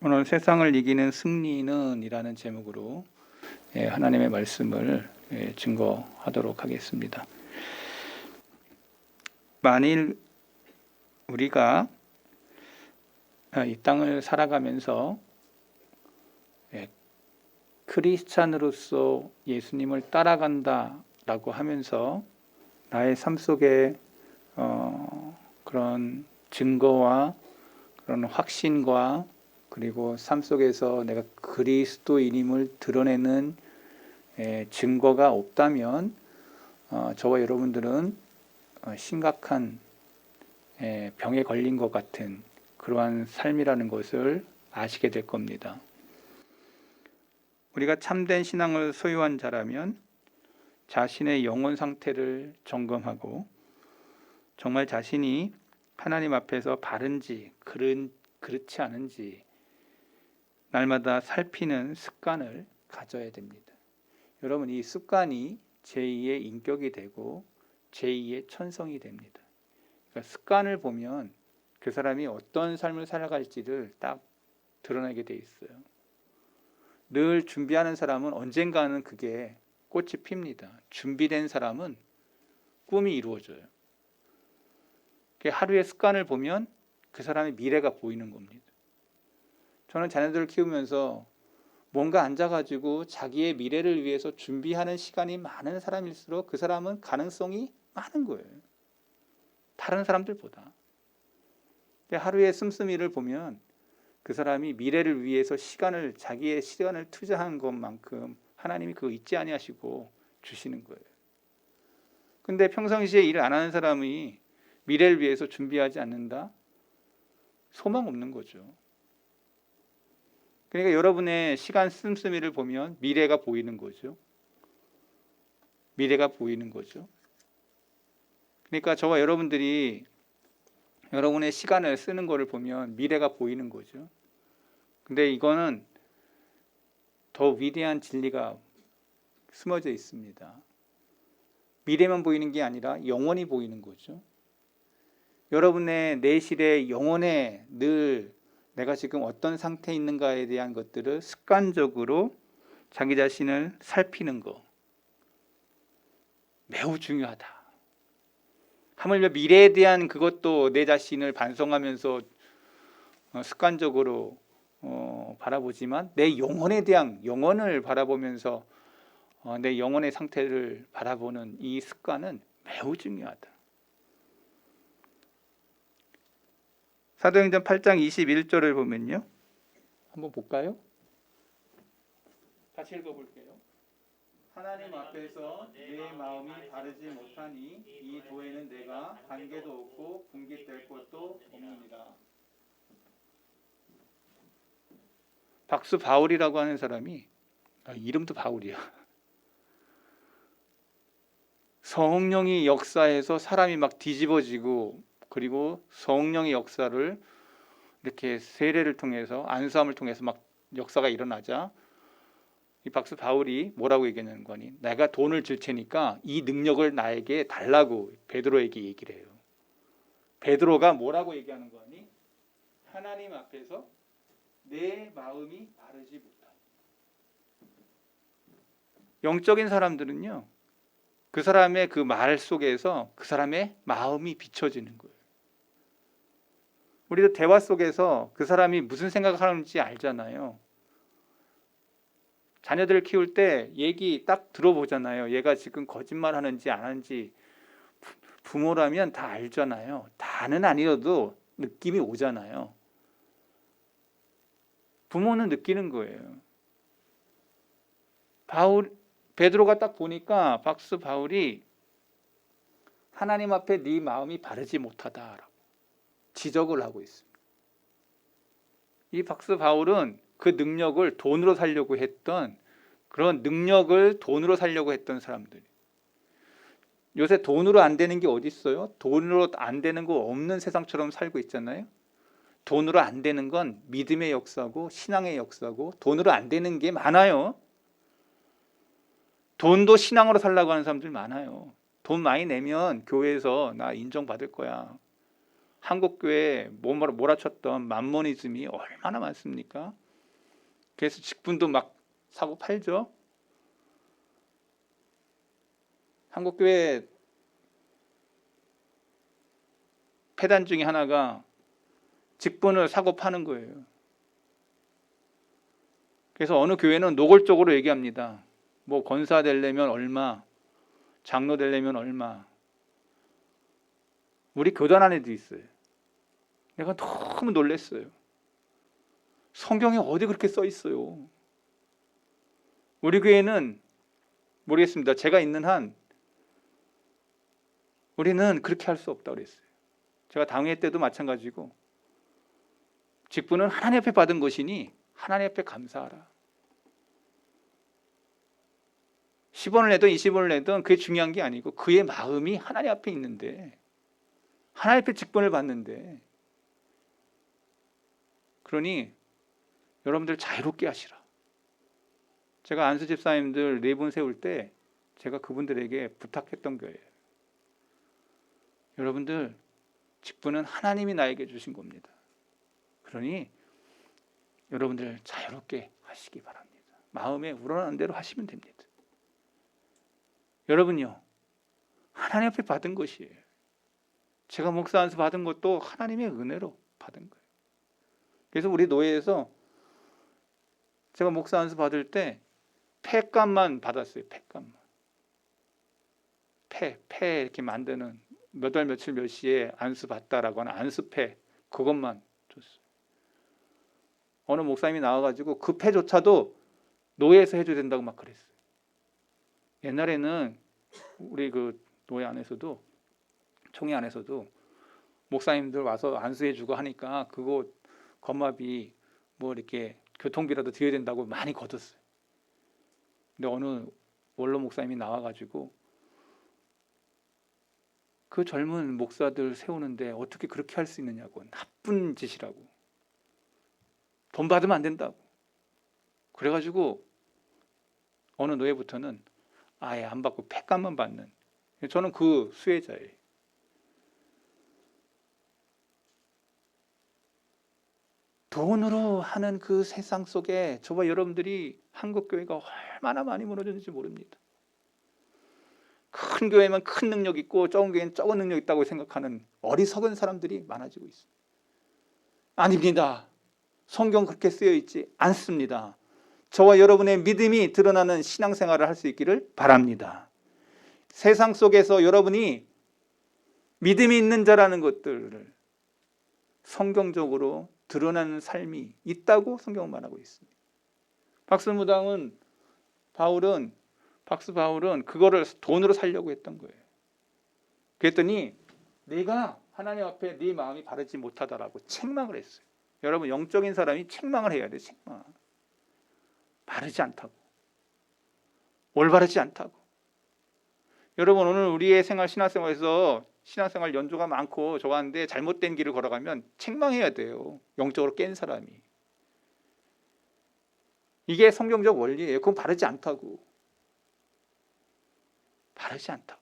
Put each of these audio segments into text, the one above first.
오늘 세상을 이기는 승리는 이라는 제목으로 하나님의 말씀을 증거하도록 하겠습니다. 만일 우리가 이 땅을 살아가면서 크리스찬으로서 예수님을 따라간다라고 하면서 나의 삶 속에 그런 증거와 그런 확신과 그리고 삶 속에서 내가 그리스도인임을 드러내는 증거가 없다면 저와 여러분들은 심각한 병에 걸린 것 같은 그러한 삶이라는 것을 아시게 될 겁니다. 우리가 참된 신앙을 소유한 자라면 자신의 영혼 상태를 점검하고 정말 자신이 하나님 앞에서 바른지 그렇지 않은지 날마다 살피는 습관을 가져야 됩니다. 여러분, 이 습관이 제2의 인격이 되고 제2의 천성이 됩니다. 그러니까 습관을 보면 그 사람이 어떤 삶을 살아갈지를 딱 드러나게 돼 있어요. 늘 준비하는 사람은 언젠가는 그게 꽃이 핍니다. 준비된 사람은 꿈이 이루어져요. 하루의 습관을 보면 그 사람의 미래가 보이는 겁니다. 저는 자녀들을 키우면서 뭔가 앉아가지고 자기의 미래를 위해서 준비하는 시간이 많은 사람일수록 그 사람은 가능성이 많은 거예요. 다른 사람들보다. 하루의 씀씀이를 보면 그 사람이 미래를 위해서 자기의 시간을 투자한 것만큼 하나님이 그거 잊지 아니하시고 주시는 거예요. 근데 평상시에 일 안 하는 사람이 미래를 위해서 준비하지 않는다? 소망 없는 거죠. 그러니까 여러분의 시간 씀씀이를 보면 미래가 보이는 거죠. 미래가 보이는 거죠. 그러니까 저와 여러분들이 여러분의 시간을 쓰는 거를 보면 미래가 보이는 거죠. 근데 이거는 더 위대한 진리가 숨어져 있습니다. 미래만 보이는 게 아니라 영원히 보이는 거죠. 여러분의 내실의 영혼에 늘 내가 지금 어떤 상태에 있는가에 대한 것들을 습관적으로 자기 자신을 살피는 거 매우 중요하다. 하물며 미래에 대한 그것도 내 자신을 반성하면서 습관적으로 바라보지만 내 영혼에 대한 영혼을 바라보면서 내 영혼의 상태를 바라보는 이 습관은 매우 중요하다. 사도행전 8장 21절을 보면요. 한번 볼까요? 같이 읽어볼게요. 하나님 앞에서 내 마음이 바르지 못하니 이 도에는 내가 관계도 없고 분깃될 것도 없느니라. 박수 바울이라고 하는 사람이 이름도 바울이야. 성령이 역사해서 사람이 막 뒤집어지고 그리고 성령의 역사를 이렇게 세례를 통해서 안수함을 통해서 막 역사가 일어나자 이 박수 바울이 뭐라고 얘기하는 거니? 내가 돈을 줄 테니까 이 능력을 나에게 달라고 베드로에게 얘기를 해요. 베드로가 뭐라고 얘기하는 거니? 하나님 앞에서 내 마음이 바르지 못하니. 영적인 사람들은요, 그 사람의 그 말 속에서 그 사람의 마음이 비춰지는 거예요. 우리도 대화 속에서 그 사람이 무슨 생각을 하는지 알잖아요. 자녀들을 키울 때 얘기 딱 들어보잖아요. 얘가 지금 거짓말 하는지 안 하는지 부모라면 다 알잖아요. 다는 아니어도 느낌이 오잖아요. 부모는 느끼는 거예요. 베드로가 딱 보니까 박수 바울이 하나님 앞에 네 마음이 바르지 못하다라고 지적을 하고 있습니다. 이 박수 바울은 그 능력을 돈으로 살려고 했던 그런 능력을 돈으로 살려고 했던 사람들. 요새 돈으로 안 되는 게 어디 있어요? 돈으로 안 되는 거 없는 세상처럼 살고 있잖아요. 돈으로 안 되는 건 믿음의 역사고 신앙의 역사고 돈으로 안 되는 게 많아요. 돈도 신앙으로 살려고 하는 사람들 많아요. 돈 많이 내면 교회에서 나 인정받을 거야. 한국교회에 몰아쳤던 만모니즘이 얼마나 많습니까? 그래서 직분도 막 사고 팔죠. 한국교회 폐단 중에 하나가 직분을 사고 파는 거예요. 그래서 어느 교회는 노골적으로 얘기합니다. 뭐 권사 되려면 얼마, 장로 되려면 얼마. 우리 교단 안에도 있어요. 내가 너무 놀랐어요. 성경에 어디 그렇게 써 있어요? 우리 교회는 모르겠습니다. 제가 있는 한 우리는 그렇게 할 수 없다고 그랬어요. 제가 당회 때도 마찬가지고 직분은 하나님 앞에 받은 것이니 하나님 앞에 감사하라. 10원을 내든 20원을 내든 그게 중요한 게 아니고 그의 마음이 하나님 앞에 있는데 하나님 앞에 직분을 받는데 그러니 여러분들 자유롭게 하시라. 제가 안수 집사님들 4분 세울 때 제가 그분들에게 부탁했던 거예요. 여러분들 직분은 하나님이 나에게 주신 겁니다. 그러니 여러분들 자유롭게 하시기 바랍니다. 마음에 우러나는 대로 하시면 됩니다. 여러분요, 하나님 앞에 받은 것이에요. 제가 목사 안수 받은 것도 하나님의 은혜로 받은 거예요. 그래서 우리 노예에서 제가 목사 안수 받을 때 폐값만 받았어요. 폐값만. 폐 이렇게 만드는 몇 월 며칠 몇 시에 안수 받다라고 하는 안수패 그것만 줬어요. 어느 목사님이 나와가지고 그 폐조차도 노예에서 해줘야 된다고 막 그랬어요. 옛날에는 우리 그 노예 안에서도 총회 안에서도 목사님들 와서 안수해주고 하니까 그거 건마비 뭐 이렇게 교통비라도 드려야 된다고 많이 걷었어요. 근데 어느 원로 목사님이 나와가지고 그 젊은 목사들 세우는데 어떻게 그렇게 할 수 있느냐고, 나쁜 짓이라고, 돈 받으면 안 된다고. 그래가지고 어느 노예부터는 아예 안 받고 폐값만 받는, 저는 그 수혜자예요. 돈으로 하는 그 세상 속에 저와 여러분들이 한국교회가 얼마나 많이 무너졌는지 모릅니다. 큰 교회만 큰 능력 있고 적은 교회는 적은 능력 있다고 생각하는 어리석은 사람들이 많아지고 있습니다. 아닙니다. 성경 그렇게 쓰여 있지 않습니다. 저와 여러분의 믿음이 드러나는 신앙생활을 할 수 있기를 바랍니다. 세상 속에서 여러분이 믿음이 있는 자라는 것들을 성경적으로 드러나는 삶이 있다고 성경은 말하고 있습니다. 박스 바울은 그거를 돈으로 살려고 했던 거예요. 그랬더니 네가 하나님 앞에 네 마음이 바르지 못하다라고 책망을 했어요. 여러분, 영적인 사람이 책망을 해야 돼요. 책망. 바르지 않다고, 올바르지 않다고. 여러분, 오늘 우리의 신앙생활에서 신앙생활 연조가 많고 저거 하는데 잘못된 길을 걸어가면 책망해야 돼요. 영적으로 깬 사람이. 이게 성경적 원리예요. 그건 바르지 않다고. 바르지 않다고.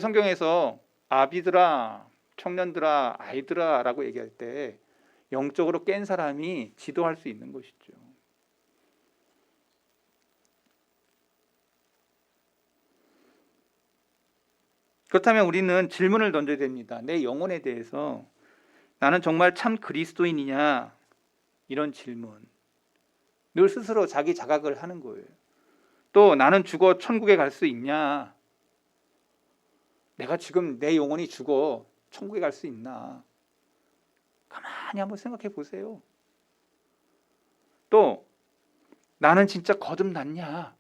성경에서 아비들아, 청년들아, 아이들아 라고 얘기할 때 영적으로 깬 사람이 지도할 수 있는 것이죠. 그렇다면 우리는 질문을 던져야 됩니다. 내 영혼에 대해서 나는 정말 참 그리스도인이냐? 이런 질문. 늘 스스로 자기 자각을 하는 거예요. 또 나는 죽어 천국에 갈 수 있냐? 내가 지금 내 영혼이 죽어 천국에 갈 수 있나? 가만히 한번 생각해 보세요. 또 나는 진짜 거듭났냐?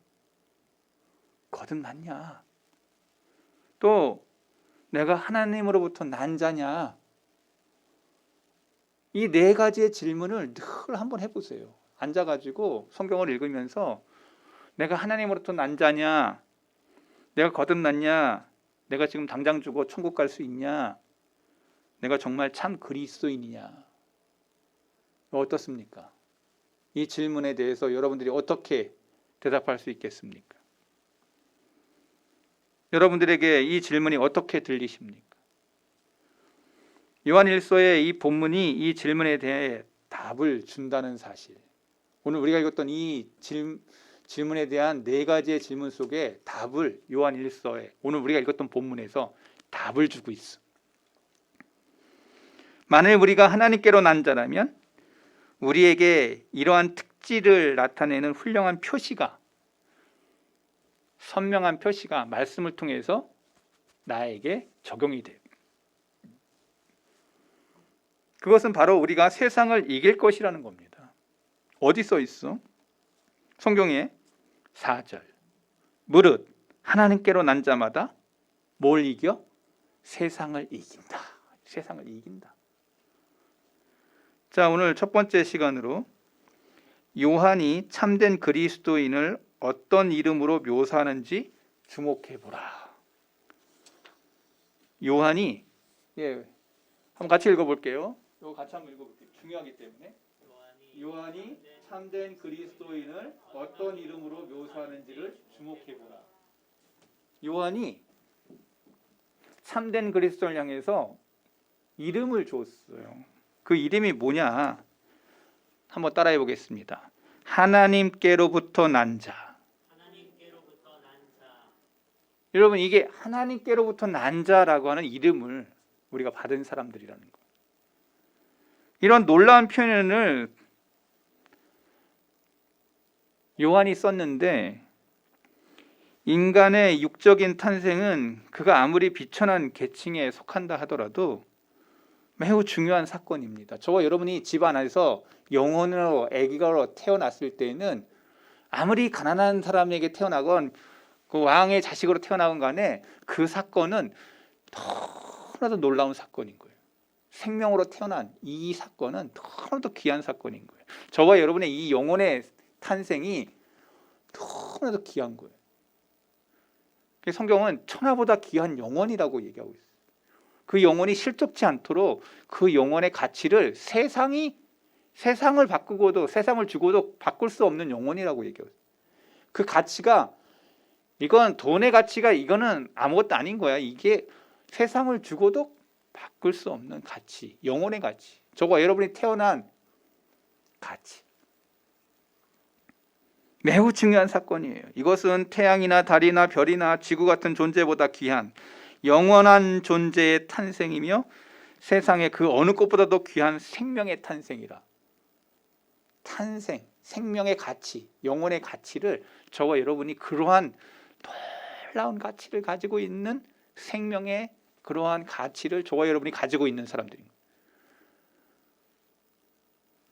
거듭났냐? 또 내가 하나님으로부터 난 자냐? 이 4가지의 질문을 늘 한번 해보세요. 앉아가지고 성경을 읽으면서 내가 하나님으로부터 난 자냐? 내가 거듭났냐? 내가 지금 당장 죽어 천국 갈 수 있냐? 내가 정말 참 그리스도인이냐? 어떻습니까? 이 질문에 대해서 여러분들이 어떻게 대답할 수 있겠습니까? 여러분들에게 이 질문이 어떻게 들리십니까? 요한일서의 이 본문이 이 질문에 대해 답을 준다는 사실. 오늘 우리가 읽었던 이 질문에 대한 네 가지의 질문 속에 답을 요한일서에 오늘 우리가 읽었던 본문에서 답을 주고 있어. 만일 우리가 하나님께로 난 자라면 우리에게 이러한 특질을 나타내는 훌륭한 표시가, 선명한 표시가 말씀을 통해서 나에게 적용이 돼요. 그것은 바로 우리가 세상을 이길 것이라는 겁니다. 어디 써 있어? 성경에 4절. 무릇 하나님께로 난 자마다 뭘 이겨? 세상을 이긴다. 세상을 이긴다. 자, 오늘 첫 번째 시간으로 요한이 참된 그리스도인을 어떤 이름으로 묘사하는지 주목해 보라. 요한이 한번 같이 읽어볼게요. 이거 같이 한번 읽어볼게요. 중요하기 때문에. 요한이 참된 그리스도인을 어떤 이름으로 묘사하는지를 주목해 보라. 요한이 참된 그리스도를 향해서 이름을 줬어요. 그 이름이 뭐냐? 한번 따라해 보겠습니다. 하나님께로부터 난 자. 여러분, 이게 하나님께로부터 난 자라고 하는 이름을 우리가 받은 사람들이라는 거예요. 이런 놀라운 표현을 요한이 썼는데, 인간의 육적인 탄생은 그가 아무리 비천한 계층에 속한다 하더라도 매우 중요한 사건입니다. 저와 여러분이 집안 안에서 영혼으로 아기가 태어났을 때는 아무리 가난한 사람에게 태어나건 그 왕의 자식으로 태어나건 간에 그 사건은 너무나도 놀라운 사건인 거예요. 생명으로 태어난 이 사건은 너무나도 귀한 사건인 거예요. 저와 여러분의 이 영혼의 탄생이 너무나도 귀한 거예요. 성경은 천하보다 귀한 영혼이라고 얘기하고 있어요. 그 영혼이 실족치 않도록 그 영혼의 가치를 세상을 바꾸고도, 세상을 주고도 바꿀 수 없는 영혼이라고 얘기해요. 그 가치가, 이건 돈의 가치가, 이거는 아무것도 아닌 거야. 이게 세상을 주고도 바꿀 수 없는 가치, 영혼의 가치, 저와 여러분이 태어난 가치, 매우 중요한 사건이에요. 이것은 태양이나 달이나 별이나 지구 같은 존재보다 귀한 영원한 존재의 탄생이며 세상의 그 어느 것보다도 귀한 생명의 탄생이라. 탄생, 생명의 가치, 영혼의 가치를 저와 여러분이 그러한 놀라운 가치를 가지고 있는, 생명의 그러한 가치를 저와 여러분이 가지고 있는 사람들입니다.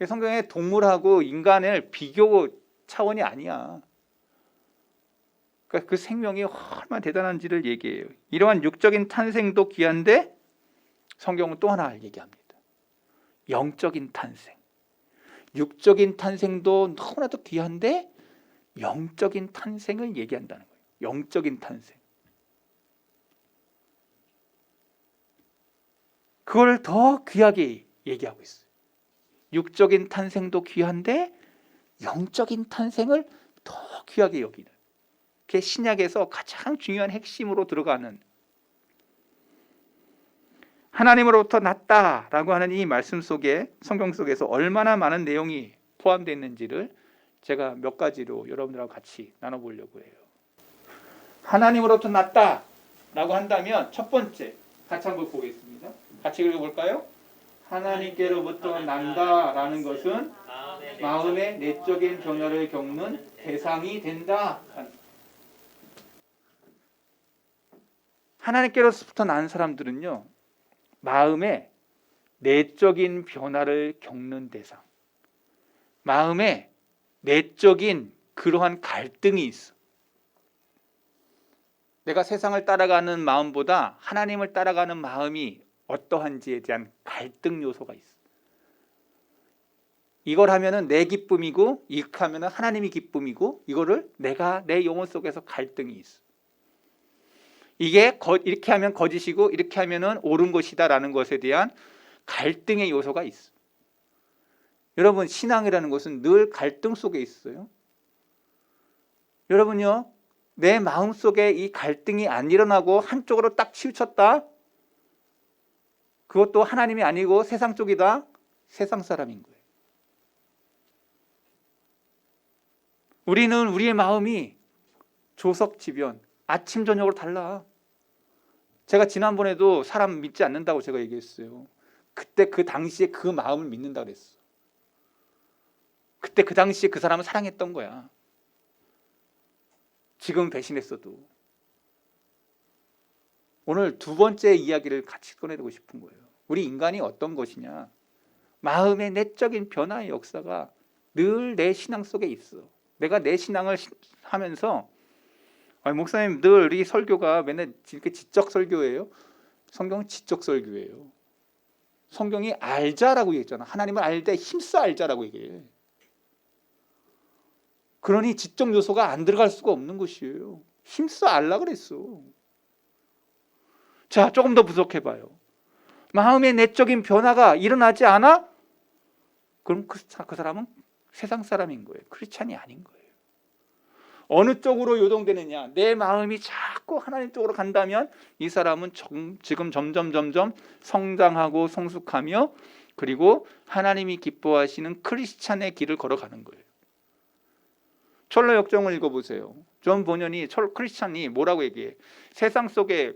성경에 동물하고 인간을 비교 차원이 아니야. 그러니까 그 생명이 얼마나 대단한지를 얘기해요. 이러한 육적인 탄생도 귀한데 성경은 또 하나 얘기합니다. 영적인 탄생. 육적인 탄생도 너무나도 귀한데 영적인 탄생을 얘기한다는 거예요. 영적인 탄생. 그걸 더 귀하게 얘기하고 있어요. 육적인 탄생도 귀한데 영적인 탄생을 더 귀하게 여기는, 그게 신약에서 가장 중요한 핵심으로 들어가는, 하나님으로부터 났다라고 하는 이 말씀 속에, 성경 속에서 얼마나 많은 내용이 포함되어 있는지를 제가 몇 가지로 여러분들하고 같이 나눠보려고 해요. 하나님으로부터 났다라고 한다면 첫 번째, 같이 한번 보겠습니다. 같이 읽어볼까요? 하나님께로부터 난다라는 것은 마음의 내적인 변화를 겪는 대상이 된다. 하나님께로부터 난 사람들은요, 마음의 내적인 변화를 겪는 대상, 마음에 내적인 그러한 갈등이 있어. 내가 세상을 따라가는 마음보다 하나님을 따라가는 마음이 어떠한지에 대한 갈등 요소가 있어. 이걸 하면은 내 기쁨이고, 이렇게 하면은 하나님이 기쁨이고, 이거를 내가 내 영혼 속에서 갈등이 있어. 이게 이렇게 하면 거짓이고, 이렇게 하면은 옳은 것이다라는 것에 대한 갈등의 요소가 있어. 여러분, 신앙이라는 것은 늘 갈등 속에 있어요. 여러분요, 내 마음속에 이 갈등이 안 일어나고 한쪽으로 딱 치우쳤다? 그것도 하나님이 아니고 세상 쪽이다? 세상 사람인 거예요. 우리는 우리의 마음이 조석지변, 아침 저녁으로 달라. 제가 지난번에도 사람 믿지 않는다고 제가 얘기했어요. 그때 그 당시에 그 마음을 믿는다 그랬어. 그때 그 당시에 그 사람을 사랑했던 거야. 지금 배신했어도. 오늘 두 번째 이야기를 같이 꺼내고 싶은 거예요. 우리 인간이 어떤 것이냐? 마음의 내적인 변화의 역사가 늘 내 신앙 속에 있어. 내가 내 신앙을 하면서 목사님 늘 이 설교가 맨날 이렇게 지적 설교예요. 성경은 지적 설교예요. 성경이 알자라고 얘기했잖아. 하나님을 알되 힘써 알자라고 얘기해. 그러니 지적 요소가 안 들어갈 수가 없는 것이에요. 힘써 알라 그랬어. 자, 조금 더 분석해봐요. 마음의 내적인 변화가 일어나지 않아? 그럼 그 사람은 세상 사람인 거예요. 크리스찬이 아닌 거예요. 어느 쪽으로 요동되느냐? 내 마음이 자꾸 하나님 쪽으로 간다면 이 사람은 지금 점점 성장하고 성숙하며 그리고 하나님이 기뻐하시는 크리스찬의 길을 걸어가는 거예요. 철로 역정을 읽어보세요. 존 보년이 크리스찬이 뭐라고 얘기해? 세상 속에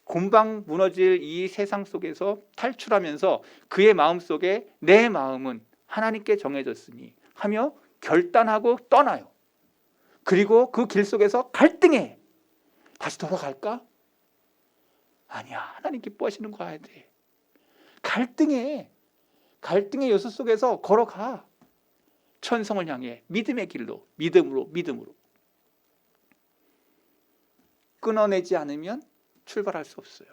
곰방 무너질 이 세상 속에서 탈출하면서 그의 마음속에 내 마음은 하나님께 정해졌으니 하며 결단하고 떠나요. 그리고 그 길 속에서 갈등해. 다시 돌아갈까? 아니야. 하나님 기뻐하시는 거 가야 돼. 갈등해. 갈등의 요소 속에서 걸어가. 천성을 향해 믿음의 길로, 믿음으로. 끊어내지 않으면 출발할 수 없어요.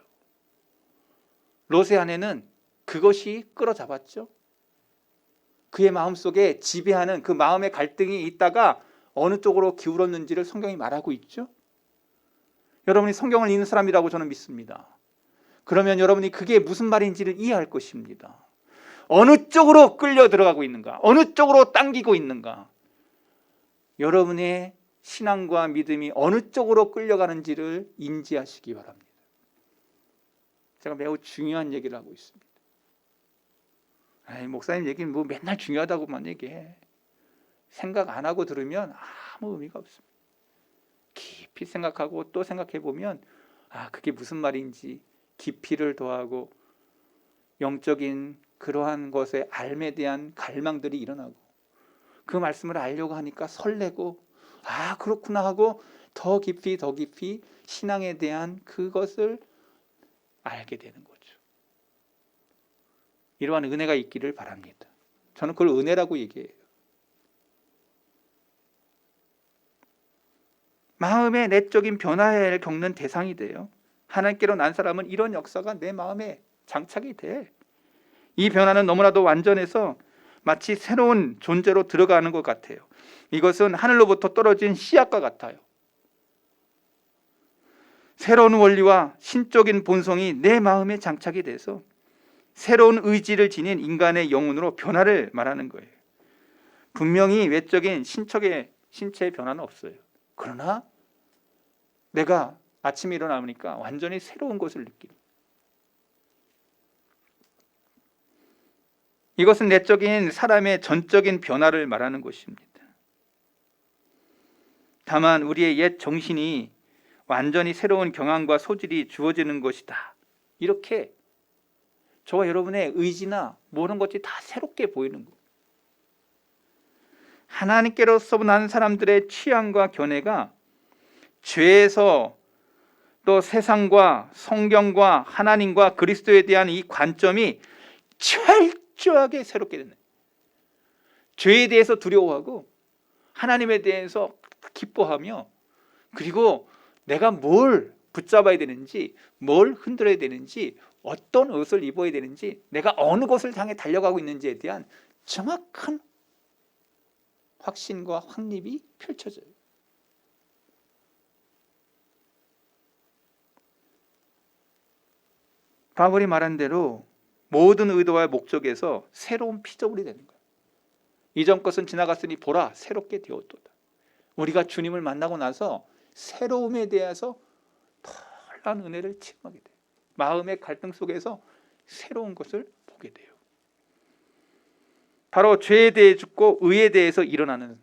롯의 아내는 그것이 끌어잡았죠. 그의 마음속에 지배하는 그 마음의 갈등이 있다가 어느 쪽으로 기울었는지를 성경이 말하고 있죠. 여러분이 성경을 읽는 사람이라고 저는 믿습니다. 그러면 여러분이 그게 무슨 말인지를 이해할 것입니다. 어느 쪽으로 끌려 들어가고 있는가? 어느 쪽으로 당기고 있는가? 여러분의 신앙과 믿음이 어느 쪽으로 끌려가는지를 인지하시기 바랍니다. 제가 매우 중요한 얘기를 하고 있습니다. 목사님 얘기는 뭐 맨날 중요하다고만 얘기해. 생각 안 하고 들으면 아무 의미가 없습니다. 깊이 생각하고 또 생각해 보면 그게 무슨 말인지 깊이를 더하고 영적인 그러한 것의 삶에 대한 갈망들이 일어나고 그 말씀을 알려고 하니까 설레고 그렇구나 하고 더 깊이 신앙에 대한 그것을 알게 되는 거죠. 이러한 은혜가 있기를 바랍니다. 저는 그걸 은혜라고 얘기해요. 마음의 내적인 변화를 겪는 대상이 돼요. 하나님께로 난 사람은 이런 역사가 내 마음에 장착이 돼. 이 변화는 너무나도 완전해서 마치 새로운 존재로 들어가는 것 같아요. 이것은 하늘로부터 떨어진 씨앗과 같아요. 새로운 원리와 신적인 본성이 내 마음에 장착이 돼서 새로운 의지를 지닌 인간의 영혼으로 변화를 말하는 거예요. 분명히 외적인 신체의 변화는 없어요. 그러나 내가 아침에 일어나니까 완전히 새로운 것을 느낍니다. 이것은 내적인 사람의 전적인 변화를 말하는 것입니다. 다만 우리의 옛 정신이 완전히 새로운 경향과 소질이 주어지는 것이다. 이렇게 저와 여러분의 의지나 모든 것이 다 새롭게 보이는 것. 하나님께로서 난 사람들의 취향과 견해가 죄에서 또 세상과 성경과 하나님과 그리스도에 대한 이 관점이 철저하게 새롭게 되는, 죄에 대해서 두려워하고 하나님에 대해서 기뻐하며, 그리고 내가 뭘 붙잡아야 되는지, 뭘 흔들어야 되는지, 어떤 옷을 입어야 되는지, 내가 어느 곳을 향해 달려가고 있는지에 대한 정확한 확신과 확립이 펼쳐져요. 바울이 말한 대로 모든 의도와 목적에서 새로운 피조물이 되는 거예요. 이전 것은 지나갔으니 보라 새롭게 되었도다. 우리가 주님을 만나고 나서 새로움에 대해서 놀라운 은혜를 체험하게 돼요. 마음의 갈등 속에서 새로운 것을 보게 돼요. 바로 죄에 대해 죽고 의에 대해서 일어나는,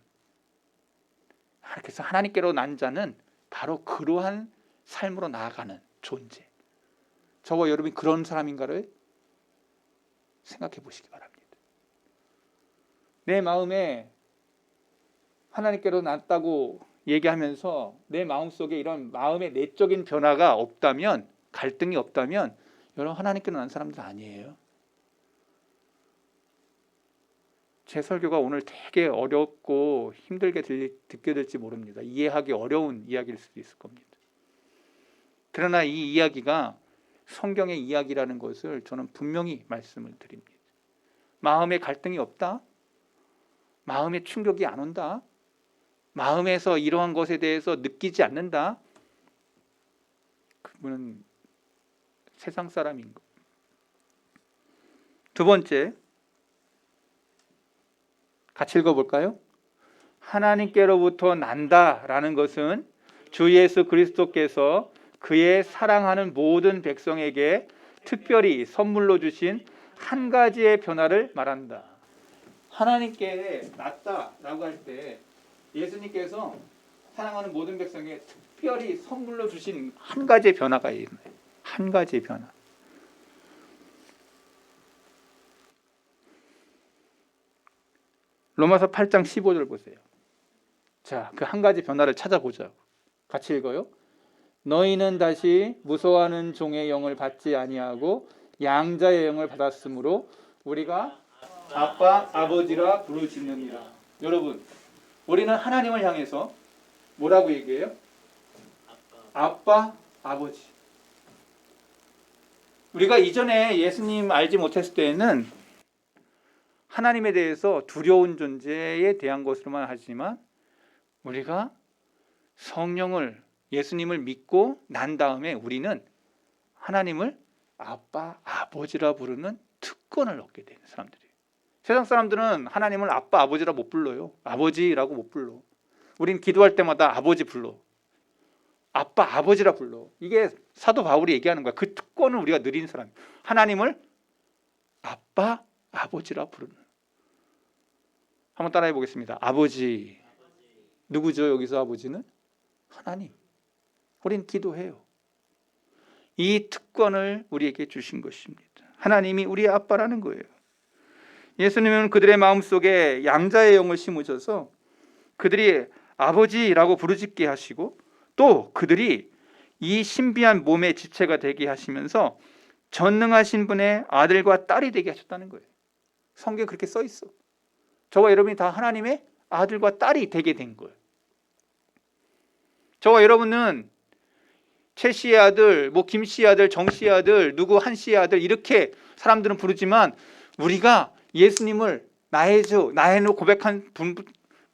그래서 하나님께로 난 자는 바로 그러한 삶으로 나아가는 존재. 저와 여러분이 그런 사람인가를 생각해 보시기 바랍니다. 내 마음에 하나님께로 났다고 얘기하면서 내 마음속에 이런 마음의 내적인 변화가 없다면, 갈등이 없다면 여러분 하나님께로 난 사람들 아니에요. 제 설교가 오늘 되게 어렵고 힘들게 듣게 될지 모릅니다. 이해하기 어려운 이야기일 수도 있을 겁니다. 그러나 이 이야기가 성경의 이야기라는 것을 저는 분명히 말씀을 드립니다. 마음에 갈등이 없다? 마음에 충격이 안 온다? 마음에서 이러한 것에 대해서 느끼지 않는다? 그분은 세상 사람인 것. 두 번째, 같이 읽어볼까요? 하나님께로부터 난다라는 것은 주 예수 그리스도께서 그의 사랑하는 모든 백성에게 특별히 선물로 주신 한 가지의 변화를 말한다. 하나님께 났다라고 할 때 예수님께서 사랑하는 모든 백성에게 특별히 선물로 주신 한 가지의 변화가 있는 거예요. 한 가지의 변화. 로마서 8장 15절 보세요. 자, 그 한 가지 변화를 찾아보자고. 같이 읽어요. 너희는 다시 무서워하는 종의 영을 받지 아니하고 양자의 영을 받았으므로 우리가 아빠, 아버지라 부르짖느니라. 여러분, 우리는 하나님을 향해서 뭐라고 얘기해요? 아빠, 아버지. 우리가 이전에 예수님 알지 못했을 때에는 하나님에 대해서 두려운 존재에 대한 것으로만 하지만 우리가 성령을, 예수님을 믿고 난 다음에 우리는 하나님을 아빠, 아버지라 부르는 특권을 얻게 되는 사람들이에요. 세상 사람들은 하나님을 아빠, 아버지라 못 불러요. 아버지라고 못 불러. 우린 기도할 때마다 아버지 불러. 아빠, 아버지라 불러. 이게 사도 바울이 얘기하는 거야. 그 특권을 우리가 누린 사람. 하나님을 아빠, 아버지라 부르는. 한번 따라해 보겠습니다. 아버지. 누구죠? 여기서 아버지는? 하나님. 우린 기도해요. 이 특권을 우리에게 주신 것입니다. 하나님이 우리의 아빠라는 거예요. 예수님은 그들의 마음속에 양자의 영을 심으셔서 그들이 아버지라고 부르짖게 하시고 또 그들이 이 신비한 몸의 지체가 되게 하시면서 전능하신 분의 아들과 딸이 되게 하셨다는 거예요. 성경에 그렇게 써 있어. 저와 여러분이 다 하나님의 아들과 딸이 되게 된 거예요. 저와 여러분은 최 씨의 아들, 김 씨의 아들, 정 씨의 아들, 누구 한 씨의 아들 이렇게 사람들은 부르지만 우리가 예수님을 나의 주, 나의 주 고백한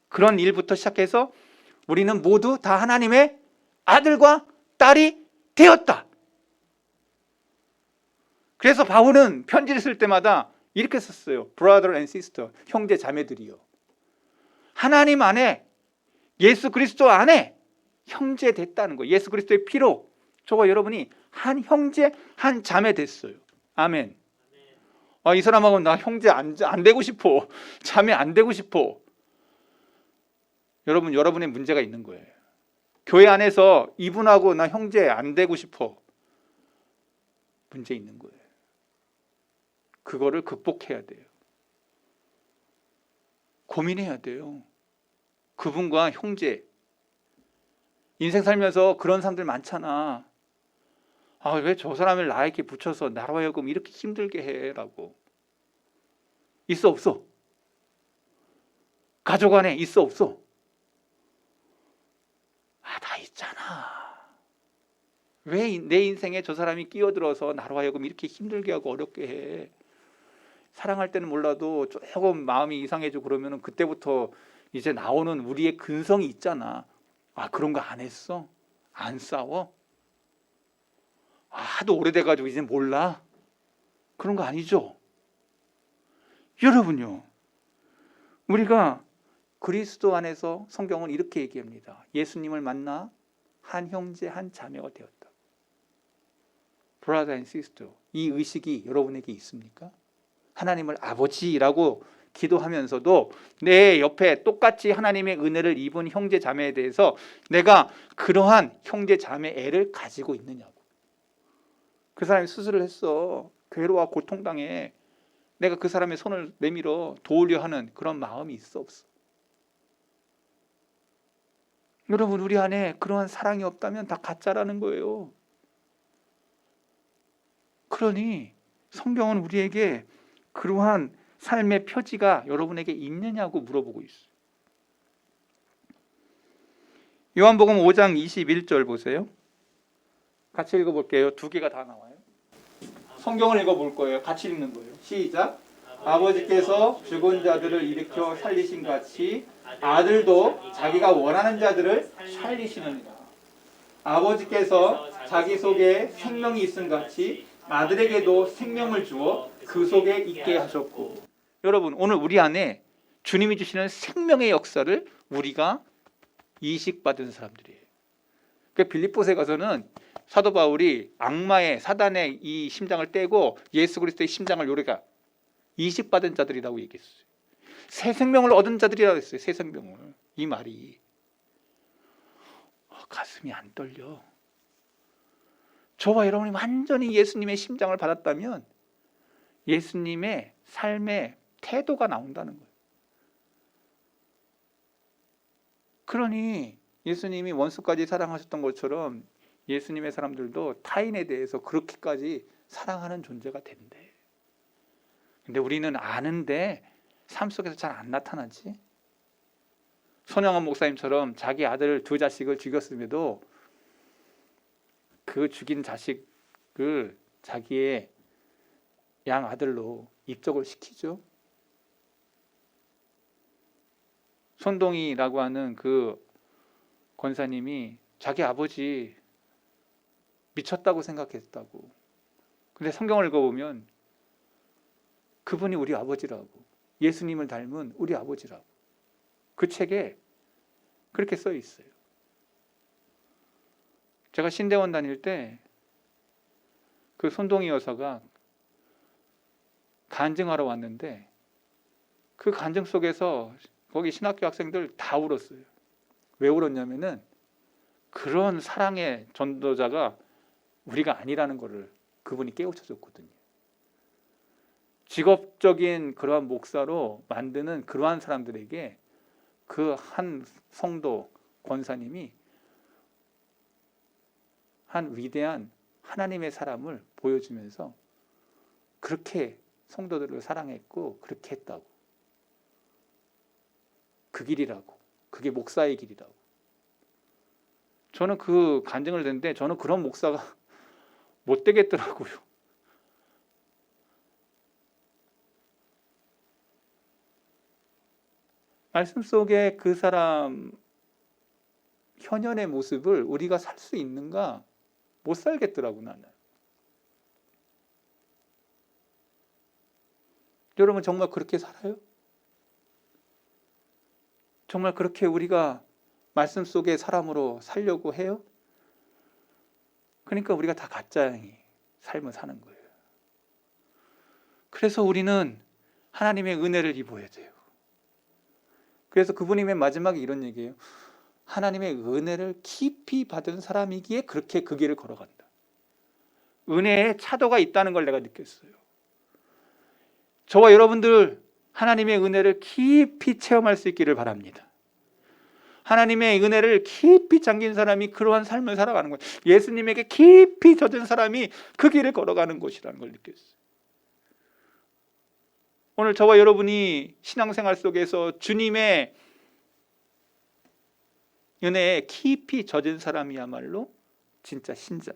그런 일부터 시작해서 우리는 모두 다 하나님의 아들과 딸이 되었다. 그래서 바울은 편지를 쓸 때마다 이렇게 썼어요. Brother and sister, 형제 자매들이요. 하나님 안에, 예수 그리스도 안에 형제 됐다는 거예요. 예수 그리스도의 피로 저와 여러분이 한 형제, 한 자매 됐어요. 아멘. 이 사람하고 나 형제 안 되고 싶어. 자매 안 되고 싶어. 여러분, 여러분의 문제가 있는 거예요. 교회 안에서 이분하고 나 형제 안 되고 싶어. 문제 있는 거예요. 그거를 극복해야 돼요. 고민해야 돼요. 그분과 형제. 인생 살면서 그런 사람들 많잖아. 왜 저 사람을 나에게 붙여서 나로 하여금 이렇게 힘들게 해? 라고. 있어 없어? 가족 안에 있어 없어? 다 있잖아. 왜 내 인생에 저 사람이 끼어들어서 나로 하여금 이렇게 힘들게 하고 어렵게 해? 사랑할 때는 몰라도 조금 마음이 이상해지고 그러면 그때부터 이제 나오는 우리의 근성이 있잖아. 그런 거 안 했어? 안 싸워? 하도 오래돼가지고 이제 몰라? 그런 거 아니죠? 여러분요, 우리가 그리스도 안에서 성경은 이렇게 얘기합니다. 예수님을 만나 한 형제 한 자매가 되었다. Brother and sister. 이 의식이 여러분에게 있습니까? 하나님을 아버지라고 기도하면서도 내 옆에 똑같이 하나님의 은혜를 입은 형제 자매에 대해서 내가 그러한 형제 자매 애를 가지고 있느냐고. 그 사람이 수술을 했어. 괴로워 고통당해. 내가 그 사람의 손을 내밀어 도우려 하는 그런 마음이 있어 없어? 여러분, 우리 안에 그러한 사랑이 없다면 다 가짜라는 거예요. 그러니 성경은 우리에게 그러한 삶의 표지가 여러분에게 있느냐고 물어보고 있어요. 요한복음 5장 21절 보세요. 같이 읽어볼게요. 두 개가 다 나와요. 성경을 읽어볼 거예요. 같이 읽는 거예요. 시작. 아버지께서 죽은 자들을 일으켜 살리신 같이 아들도 자기가 원하는 자들을 살리시느니라. 아버지께서 자기 속에 생명이 있음 같이 아들에게도 생명을 주어 그 속에 있게 하셨고. 여러분, 오늘 우리 안에 주님이 주시는 생명의 역사를 우리가 이식받은 사람들이에요. 그 빌립보서에 가서는 사도 바울이 악마의 사단의 이 심장을 떼고 예수 그리스도의 심장을 요리가 이식받은 자들이라고 얘기했어요. 새 생명을 얻은 자들이라고 했어요. 새 생명을. 이 말이 가슴이 안 떨려. 저와 여러분이 완전히 예수님의 심장을 받았다면 예수님의 삶의 태도가 나온다는 거예요. 그러니 예수님이 원수까지 사랑하셨던 것처럼 예수님의 사람들도 타인에 대해서 그렇게까지 사랑하는 존재가 된대. 근데 우리는 아는데 삶 속에서 잘 안 나타나지. 손영원 목사님처럼 자기 아들 두 자식을 죽였음에도 그 죽인 자식을 자기의 양 아들로 입적을 시키죠. 손동희라고 하는 그 권사님이 자기 아버지 미쳤다고 생각했다고. 근데 성경을 읽어보면 그분이 우리 아버지라고, 예수님을 닮은 우리 아버지라고 그 책에 그렇게 써 있어요. 제가 신대원 다닐 때 그 손동희 여사가 간증하러 왔는데 그 간증 속에서 거기 신학교 학생들 다 울었어요. 왜 울었냐면은 그런 사랑의 전도자가 우리가 아니라는 것을 그분이 깨우쳐줬거든요. 직업적인 그러한 목사로 만드는 그러한 사람들에게 그 한 성도 권사님이 한 위대한 하나님의 사람을 보여주면서 그렇게 성도들을 사랑했고 그렇게 했다고. 그 길이라고. 그게 목사의 길이라고. 저는 그 간증을 듣는데 저는 그런 목사가 못 되겠더라고요. 말씀 속에 그 사람 현현의 모습을 우리가 살 수 있는가? 못 살겠더라고 나는. 여러분 정말 그렇게 살아요? 정말 그렇게 우리가 말씀 속의 사람으로 살려고 해요? 그러니까 우리가 다 가짜의 삶을 사는 거예요. 그래서 우리는 하나님의 은혜를 입어야 돼요. 그래서 그분이 맨 마지막에 이런 얘기예요. 하나님의 은혜를 깊이 받은 사람이기에 그렇게 그 길을 걸어간다. 은혜의 차도가 있다는 걸 내가 느꼈어요. 저와 여러분들 하나님의 은혜를 깊이 체험할 수 있기를 바랍니다. 하나님의 은혜를 깊이 잠긴 사람이 그러한 삶을 살아가는 거예요. 예수님에게 깊이 젖은 사람이 그 길을 걸어가는 것이라는 걸 느꼈어요. 오늘 저와 여러분이 신앙생활 속에서 주님의 은혜에 깊이 젖은 사람이야말로 진짜 신자.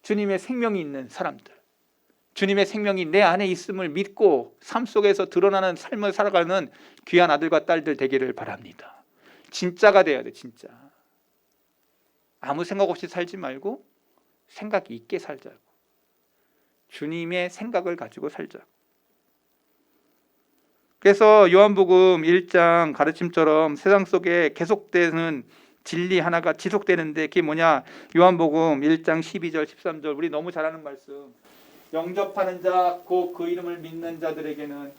주님의 생명이 있는 사람들. 주님의 생명이 내 안에 있음을 믿고 삶 속에서 드러나는 삶을 살아가는 귀한 아들과 딸들 되기를 바랍니다. 진짜가 돼야 돼, 진짜. 아무 생각 없이 살지 말고 생각 있게 살자고. 주님의 생각을 가지고 살자고. 그래서 요한복음 1장 가르침처럼 세상 속에 계속되는 진리 하나가 지속되는데 그게 뭐냐? 요한복음 1장 12절 13절 우리 너무 잘 아는 말씀. 영접하는 자 곧 그 이름을 믿는 자들에게는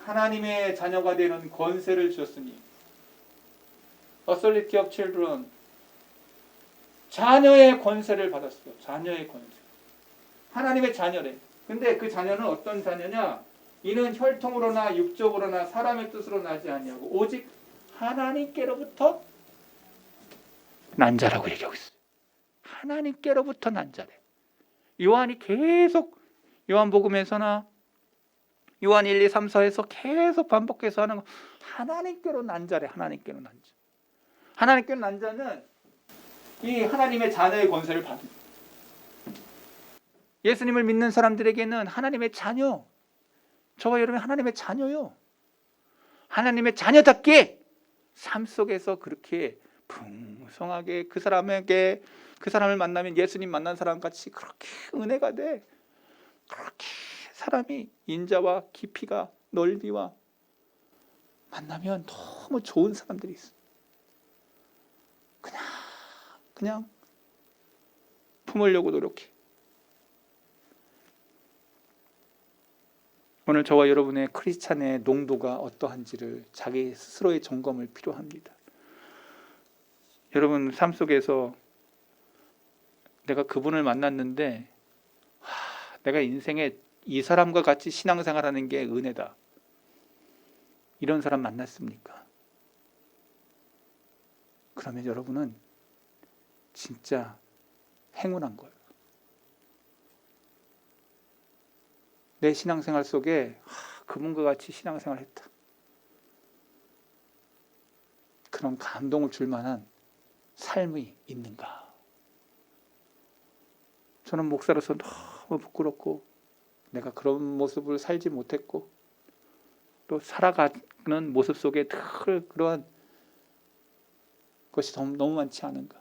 하나님의 자녀가 되는 권세를 주셨으니 Authority of Children 자녀의 권세를 받았어. 자녀의 권세. 하나님의 자녀래. 근데 그 자녀는 어떤 자녀냐? 이는 혈통으로나 육적으로나 사람의 뜻으로 나지 아니하고 오직 하나님께로부터 난 자라고 얘기하고 있어요. 하나님께로부터 난 자래. 요한이 계속 요한복음에서나 요한 1, 2, 3, 4에서 계속 반복해서 하는 거 하나님께로 난 자래. 하나님께로 난 자. 하나님께로 난 자는 이 하나님의 자녀의 권세를 받습니다. 예수님을 믿는 사람들에게는 하나님의 자녀, 저와 여러분이 하나님의 자녀요. 하나님의 자녀답게 삶 속에서 그렇게 풍성하게 그 사람을 만나면 예수님 만난 사람 같이 그렇게 은혜가 돼. 그렇게 사람이 인자와 깊이가 넓이와 만나면 너무 좋은 사람들이 있어. 그냥 품으려고 노력해. 오늘 저와 여러분의 크리스찬의 농도가 어떠한지를 자기 스스로의 점검을 필요합니다. 여러분 삶 속에서 내가 그분을 만났는데 내가 인생에 이 사람과 같이 신앙생활하는 게 은혜다. 이런 사람 만났습니까? 그러면 여러분은 진짜 행운한 거예요. 내 신앙생활 속에 그분과 같이 신앙생활을 했다. 그런 감동을 줄 만한 삶이 있는가? 저는 목사로서 너무 부끄럽고 내가 그런 모습을 살지 못했고 또 살아가는 모습 속에 늘 그러한 것이 너무 많지 않은가?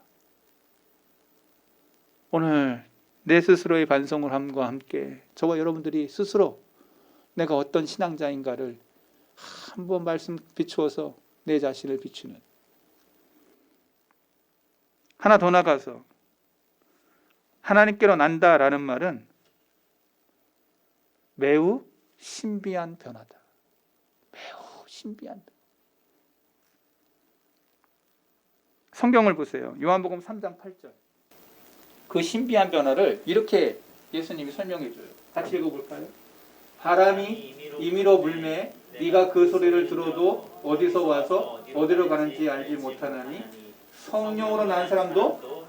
오늘 내 스스로의 반성을 함과 함께 저와 여러분들이 스스로 내가 어떤 신앙자인가를 한번 말씀 비추어서 내 자신을 비추는 하나 더 나가서 하나님께로 난다라는 말은 매우 신비한 변화다. 매우 신비한 변화. 성경을 보세요. 요한복음 3장 8절. 그 신비한 변화를 이렇게 예수님이 설명해 줘요. 같이 읽어볼까요? 바람이 임의로 불매 네가 그 소리를 들어도 어디서 와서 어디로 가는지 알지 못하나니 성령으로 난 사람도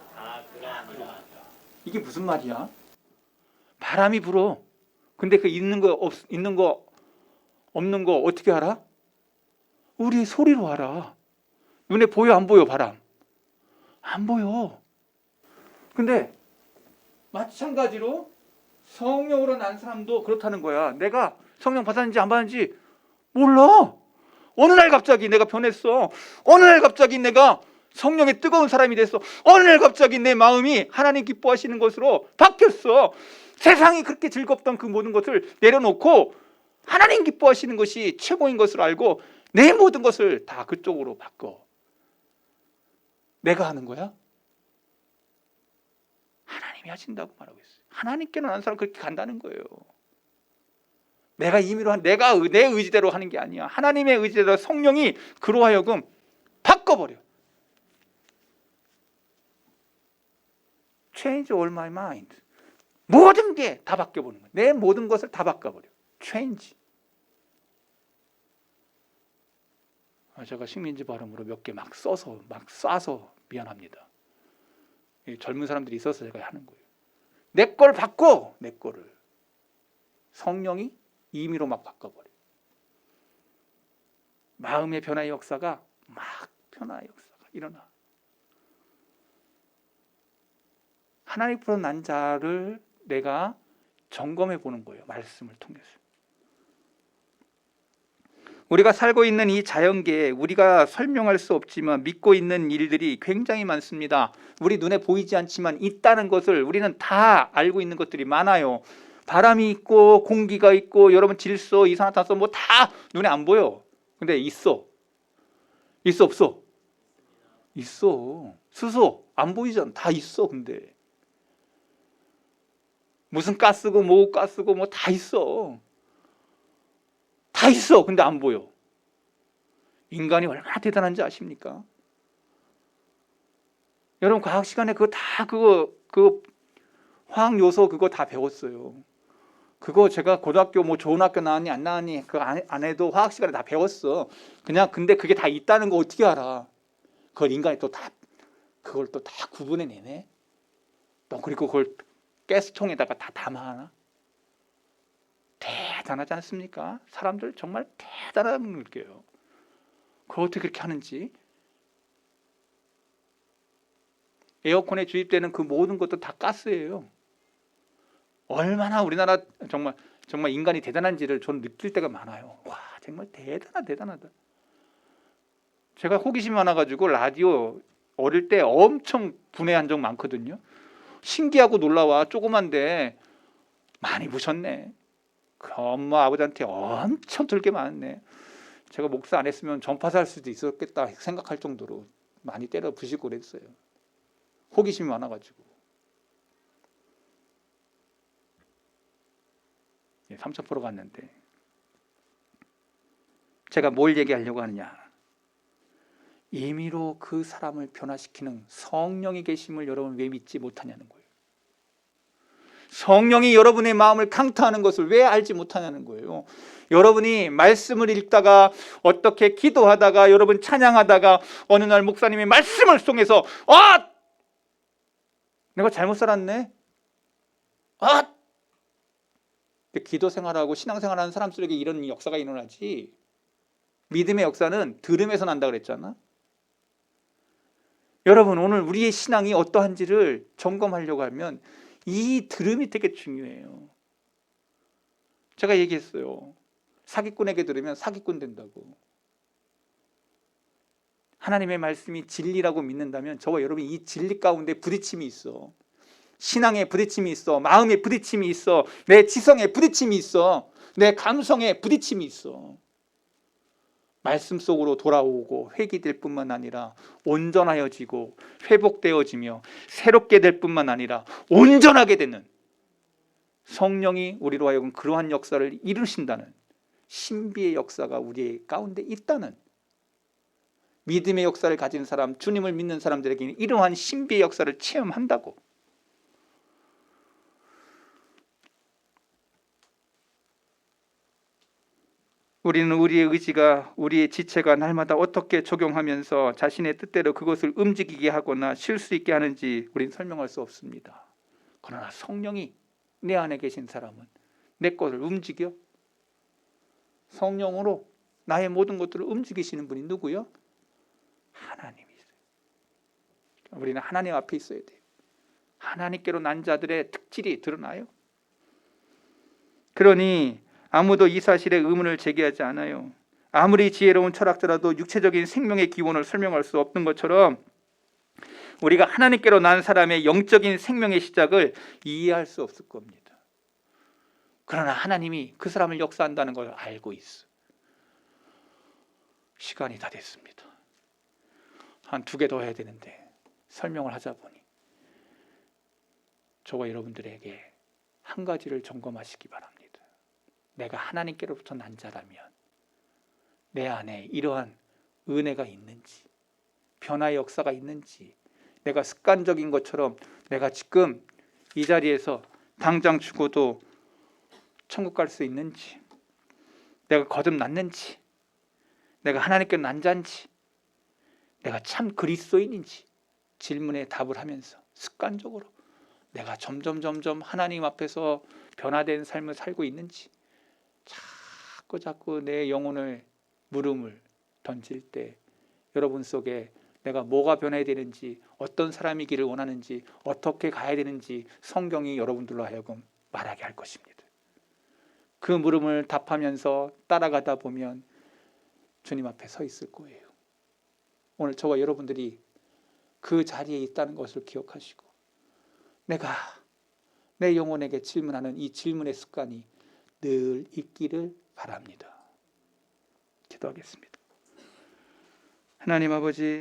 이게 무슨 말이야? 바람이 불어. 근데 그 있는 거 없는 거 어떻게 알아? 우리 소리로 알아. 눈에 보여 안 보여 바람? 안 보여. 근데 마찬가지로 성령으로 난 사람도 그렇다는 거야. 내가 성령 받았는지 안 받았는지 몰라. 어느 날 갑자기 내가 변했어. 어느 날 갑자기 내가 성령의 뜨거운 사람이 됐어. 어느 날 갑자기 내 마음이 하나님 기뻐하시는 것으로 바뀌었어. 세상이 그렇게 즐겁던 그 모든 것을 내려놓고 하나님 기뻐하시는 것이 최고인 것을 알고 내 모든 것을 다 그쪽으로 바꿔. 내가 하는 거야? 하나님이 하신다고 말하고 있어요. 하나님께로 난 사람 그렇게 간다는 거예요. 내가 임의로 내 의지대로 하는 게 아니야. 하나님의 의지대로 성령이 그로 하여금 바꿔버려. Change all my mind. 모든 게 다 바뀌어버리는 거야. 내 모든 것을 다 바꿔버려. Change. 제가 식민지 발음으로 몇 개 막 쏴서 미안합니다. 젊은 사람들이 있어서 제가 하는 거예요. 내 걸 바꿔. 내 거를. 성령이 임의로 막 바꿔버려. 마음의 변화의 역사가 변화의 역사가 일어나. 하나님으로 난 자를 내가 점검해 보는 거예요. 말씀을 통해서. 우리가 살고 있는 이 자연계에 우리가 설명할 수 없지만 믿고 있는 일들이 굉장히 많습니다. 우리 눈에 보이지 않지만 있다는 것을 우리는 다 알고 있는 것들이 많아요. 바람이 있고 공기가 있고 여러분 질소, 이산화탄소 뭐 다 눈에 안 보여. 근데 있어. 있어 없어? 있어. 수소 안 보이잖아. 다 있어. 근데 무슨 가스고 뭐 가스고 뭐 다 있어. 다 있어. 근데 안 보여. 인간이 얼마나 대단한지 아십니까? 여러분 과학 시간에 그거 화학 요소 그거 다 배웠어요. 그거 제가 고등학교 뭐 좋은 학교 나왔니 안 나왔니 그 안 해도 화학 시간에 다 배웠어. 그냥 근데 그게 다 있다는 거 어떻게 알아? 그걸 인간이 그걸 또 다 구분해내네. 또 그리고 그걸 가스통에다가 다 담아하나? 대단하지 않습니까? 사람들 정말 대단하다고 느껴요. 그걸 어떻게 그렇게 하는지. 에어컨에 주입되는 그 모든 것도 다 가스예요. 얼마나 우리나라 정말 인간이 대단한지를 저는 느낄 때가 많아요. 와, 정말 대단하다. 제가 호기심이 많아가지고 라디오 어릴 때 엄청 분해한 적 많거든요. 신기하고 놀라와. 조그만데 많이 부셨네. 그 엄마 아버지한테 엄청 들게 많았네. 제가 목사 안 했으면 전파사 할 수도 있었겠다 생각할 정도로 많이 때려 부시고 그랬어요. 호기심이 많아가지고. 삼천포로 갔는데 제가 뭘 얘기하려고 하느냐. 임의로 그 사람을 변화시키는 성령이 계심을 여러분 왜 믿지 못하냐는 거예요. 성령이 여러분의 마음을 강타하는 것을 왜 알지 못하냐는 거예요. 여러분이 말씀을 읽다가 어떻게 기도하다가 여러분 찬양하다가 어느 날 목사님이 말씀을 통해서 내가 잘못 살았네. 기도 생활하고 신앙 생활하는 사람들에게 이런 역사가 일어나지. 믿음의 역사는 들음에서 난다 그랬잖아. 여러분 오늘 우리의 신앙이 어떠한지를 점검하려고 하면 이 들음이 되게 중요해요. 제가 얘기했어요. 사기꾼에게 들으면 사기꾼 된다고. 하나님의 말씀이 진리라고 믿는다면 저와 여러분이 이 진리 가운데 부딪힘이 있어. 신앙에 부딪힘이 있어. 마음에 부딪힘이 있어. 내 지성에 부딪힘이 있어. 내 감성에 부딪힘이 있어. 말씀 속으로 돌아오고 회개될 뿐만 아니라 온전하여지고 회복되어지며 새롭게 될 뿐만 아니라 온전하게 되는 성령이 우리로 하여금 그러한 역사를 이루신다는 신비의 역사가 우리 가운데 있다는, 믿음의 역사를 가진 사람, 주님을 믿는 사람들에게는 이러한 신비의 역사를 체험한다고. 우리는 우리의 의지가, 우리의 지체가 날마다 어떻게 적용하면서 자신의 뜻대로 그것을 움직이게 하거나 쉴 수 있게 하는지 우리는 설명할 수 없습니다. 그러나 성령이 내 안에 계신 사람은 내 것을 움직여. 성령으로 나의 모든 것들을 움직이시는 분이 누구요? 하나님이세요. 우리는 하나님 앞에 있어야 돼요. 하나님께로 난 자들의 특질이 드러나요. 그러니 아무도 이 사실에 의문을 제기하지 않아요. 아무리 지혜로운 철학자라도 육체적인 생명의 기원을 설명할 수 없는 것처럼 우리가 하나님께로 난 사람의 영적인 생명의 시작을 이해할 수 없을 겁니다. 그러나 하나님이 그 사람을 역사한다는 걸 알고 있어. 시간이 다 됐습니다. 한 2개 더 해야 되는데 설명을 하자 보니 저와 여러분들에게 한 가지를 점검하시기 바랍니다. 내가 하나님께로부터 난 자라면 내 안에 이러한 은혜가 있는지, 변화의 역사가 있는지, 내가 습관적인 것처럼 내가 지금 이 자리에서 당장 죽어도 천국 갈 수 있는지, 내가 거듭났는지, 내가 하나님께 난 자인지, 내가 참 그리스도인인지 질문에 답을 하면서 습관적으로 내가 점점 하나님 앞에서 변화된 삶을 살고 있는지, 자꾸 내 영혼을 물음을 던질 때 여러분 속에 내가 뭐가 변해야 되는지, 어떤 사람이기를 원하는지, 어떻게 가야 되는지 성경이 여러분들로 하여금 말하게 할 것입니다. 그 물음을 답하면서 따라가다 보면 주님 앞에 서 있을 거예요. 오늘 저와 여러분들이 그 자리에 있다는 것을 기억하시고 내가 내 영혼에게 질문하는 이 질문의 습관이 늘 있기를 바랍니다. 기도하겠습니다. 하나님 아버지,